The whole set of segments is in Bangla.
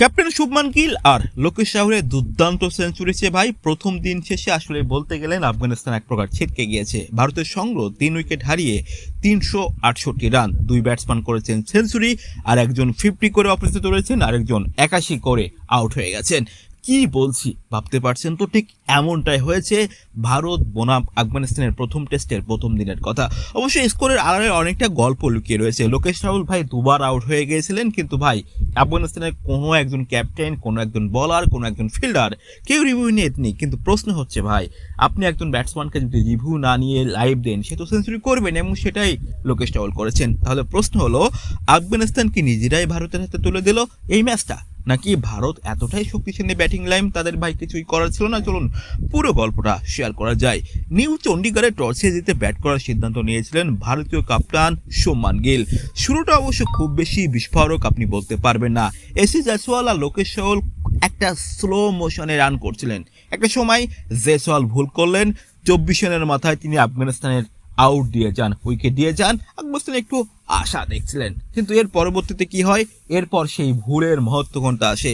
ক্যাপ্টেন শুভমান গিল আর লোকেশ রাহুলের দুর্দান্ত সেঞ্চুরি চেয়ে ভাই প্রথম দিন শেষে আসলে বলতে গেলেন আফগানিস্তান এক প্রকার ছিটকে গিয়েছে। ভারতের সংগ্রহ 3 উইকেট হারিয়ে 368 রান, 2 ব্যাটসম্যান করেছেন সেঞ্চুরি, আর একজন 50 করে অপরাজিত তুলেছেন, আরেকজন 81 করে আউট হয়ে গেছেন। কি বলছি ভাবতে পারছেন তো, ঠিক এমনটাই হয়েছে ভারত বনাম আফগানিস্তানের প্রথম টেস্টের প্রথম দিনের কথা। অবশ্যই স্কোরের আড়ালে অনেকটা গল্প লুকিয়ে রয়েছে। লোকেশ রাহুল ভাই দুবার আউট হয়ে গিয়েছিলেন, কিন্তু ভাই আফগানিস্তানের কোনো একজন ক্যাপ্টেন, কোনো একজন বলার, কোনো একজন ফিল্ডার কেউ রিভিউ নিয়েনি। কিন্তু প্রশ্ন হচ্ছে ভাই, আপনি একজন ব্যাটসম্যানকে যদি রিভিউ না নিয়ে লাইভ দেন, সে তো সেঞ্চুরি করবেন, এবং সেটাই লোকেশ রাহুল করেছেন। তাহলে প্রশ্ন হলো, আফগানিস্তান কি নিজেরাই ভারতের হাতে তুলে দিল এই ম্যাচটা, নাকি ভারত এতটাই শক্তিশালী ব্যাটিং লাইন তাদের ভাই কিছুই করার ছিল না? চলুন পুরো গল্পটা শেয়ার করা যায়। নিউ চণ্ডীগড়ে টসে জিতে ব্যাট করার সিদ্ধান্ত নিয়েছিলেন ভারতীয় কাপ্তান শুভমান গিল। শুরুটা অবশ্য খুব বেশি বিস্ফোরক আপনি বলতে পারবেন না। এসি জয়সওয়াল আর লোকেশ রাহুল একটা স্লো মোশনে রান করছিলেন। একটা সময় জয়সওয়াল ভুল করলেন, 24 রানের মাথায় তিনি আফগানিস্তানের আউট দিয়ে যান, উইকেট দিয়ে যান। আফগানিস্তান একটু আশা দেখছিলেন, কিন্তু এর পরবর্তীতে কি হয়, এরপর সেই ভুলের মহত্বঘণ্টা আসে।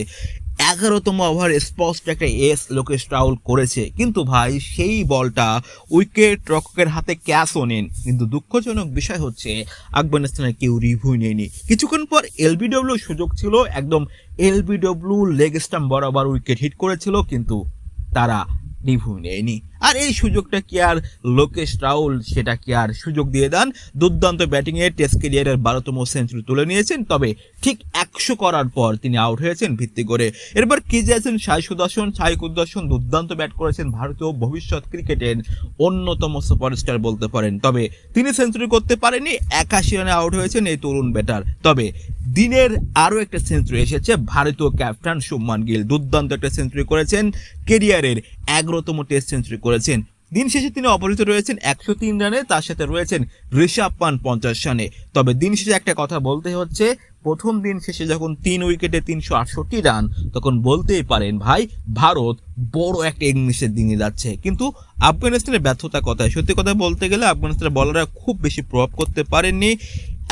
11তম ওভার স্পষ্ট একটা এস লোকেশ রাহুল করেছে, কিন্তু ভাই সেই বলটা উইকেট রক্ষকের হাতে ক্যাচও নেন। কিন্তু দুঃখজনক বিষয় হচ্ছে আফগানিস্তানের কেউ রিভিউ নেয়নি। কিছুক্ষণ পর এলবিডব্লিউ সুযোগ ছিল, একদম এলবিডব্লিউ লেগ স্টাম্প বরাবর উইকেট হিট করেছিল, কিন্তু তারা রিভিউ নেয়নি। আর এই সুযোগটা কি আর লোকেশ রাহুল সেটা কি আর সুযোগ দিয়ে দেন? দুর্দান্ত ব্যাটিংয়ে টেস্ট ক্যারিয়ারের 12তম সেঞ্চুরি তুলে নিয়েছেন, তবে ঠিক 100 করার পর তিনি আউট হয়েছেন ভিত্তি করে। এরপর কেজে আছেন সাই সুদর্শন, দুর্দান্ত ব্যাট করেছেন, ভারতীয় ভবিষ্যৎ ক্রিকেটের অন্যতম সুপারস্টার বলতে পারেন। তবে তিনি সেঞ্চুরি করতে পারেননি, 81 রানে আউট হয়েছেন এই তরুণ ব্যাটার। তবে দিনের আরও একটা সেঞ্চুরি এসেছে ভারতীয় ক্যাপ্টেন শুভমান গিল। দুর্দান্ত একটা সেঞ্চুরি করেছেন, কেরিয়ারের 11তম টেস্ট সেঞ্চুরি করেছেন। দিন শেষে তিনি অপরাজিত রয়েছেন 103 রানে, তার সাথে রয়েছেন ঋষভ পান্ট 50 রানে। তবে দিন শেষে একটা কথা বলতে হচ্ছে, প্রথম দিন শেষে যখন 3 উইকেটে 368 রান, তখন বলতেই পারেন ভাই ভারত বড় একটা ইংলিশের দিনে যাচ্ছে। কিন্তু আফগানিস্তানের ব্যর্থতা কথায়, সত্যি কথা বলতে গেলে আফগানিস্তানের বলাররা খুব বেশি প্রভাব করতে পারেননি।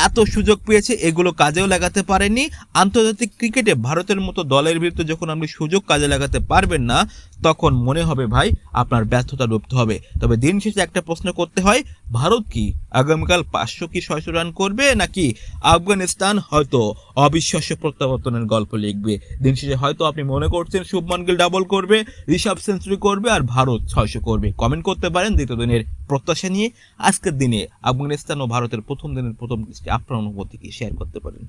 এত সুযোগ পেয়েছে, এগুলো কাজেও লাগাতে পারেননি। আন্তর্জাতিক ক্রিকেটে ভারতের মতো দলের বিরুদ্ধে যখন আপনি সুযোগ কাজে লাগাতে পারবেন না, তখন মনে হবে ভাই আপনার ব্যর্থতা ডুবতে হবে। তবে দিন শেষে একটা প্রশ্ন করতে হয়, ভারত কি আগামীকাল 500 কি 600 রান করবে, নাকি আফগানিস্তান হয়তো অবিশ্বাস্য প্রত্যাবর্তনের গল্প লিখবে? দিন শেষে হয়তো আপনি মনে করছেন শুভমান গিল ডাবল করবে, ঋষভ সেঞ্চুরি করবে, আর ভারত 600 করবে। কমেন্ট করতে পারেন দ্বিতীয় দিনের প্রত্যাশা নিয়ে। আজকের দিনে আফগানিস্তান ও ভারতের প্রথম দিনের প্রথম টেস্টে আপনার অনুভূতি কি শেয়ার করতে পারেন।